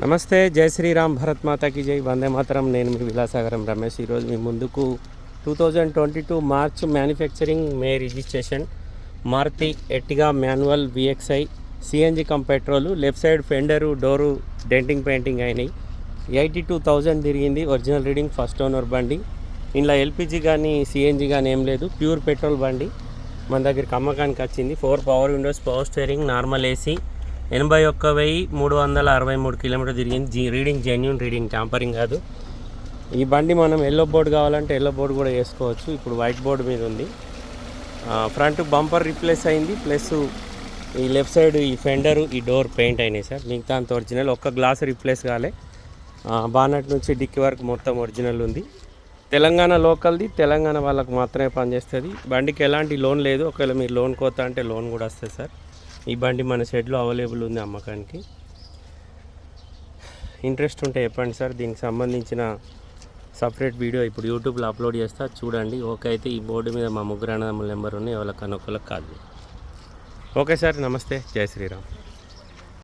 నమస్తే, జై శ్రీరామ్, భరత్ మాతాకి జై, వందే మాతరం. నేను మీ విలాసాగరం రమేష్. ఈరోజు మీ ముందుకు 2022 March manufacturing May registration Maruti Ertiga manual VXI CNG cum petrol. Left side fender door denting painting అయినాయి. 82,000 తిరిగింది. ఒరిజినల్ రీడింగ్, ఫస్ట్ ఓనర్ బండి. ఇందులో LPG కానీ సిఎన్జి కానీ ఏం లేదు, ప్యూర్ పెట్రోల్ బండి మన దగ్గరికి అమ్మకానికి వచ్చింది. 4 power windows, power steering, normal AC. 81,363 kilometre తిరిగింది. రీడింగ్ జెన్యూన్ రీడింగ్, ట్యాంపరింగ్ కాదు. ఈ బండి మనం ఎల్లో బోర్డు కావాలంటే ఎల్లో బోర్డు కూడా వేసుకోవచ్చు. ఇప్పుడు వైట్ బోర్డు మీద ఉంది. ఫ్రంట్ బంపర్ రీప్లేస్ అయింది, ప్లస్ ఈ లెఫ్ట్ సైడ్ ఈ ఫెండరు, ఈ డోర్ పెయింట్ అయినాయి సార్. మిగతా అంత ఒరిజినల్. ఒక్క గ్లాస్ రీప్లేస్ కాలే. బానట్ నుంచి డిక్కీ వరకు మొత్తం ఒరిజినల్ ఉంది. తెలంగాణ లోకల్ది, తెలంగాణ వాళ్ళకు మాత్రమే పనిచేస్తుంది. బండికి ఎలాంటి లోన్ లేదు. ఒకవేళ మీరు లోన్ కోతా అంటే లోన్ కూడా వస్తుంది సార్. ఈ బండి మన షెడ్లో అవైలబుల్ ఉంది అమ్మకానికి. ఇంట్రెస్ట్ ఉంటే చెప్పండి సార్. దీనికి సంబంధించిన సపరేట్ వీడియో ఇప్పుడు యూట్యూబ్లో అప్లోడ్ చేస్తా, చూడండి. ఓకే అయితే ఈ బోర్డు మీద మా ముగ్గురు అన్నదమ్ముల నెంబర్ ఉన్నాయి, ఎవరికన్నా ఒకళ్ళకి కాదు. ఓకే సార్, నమస్తే, జై శ్రీరామ్.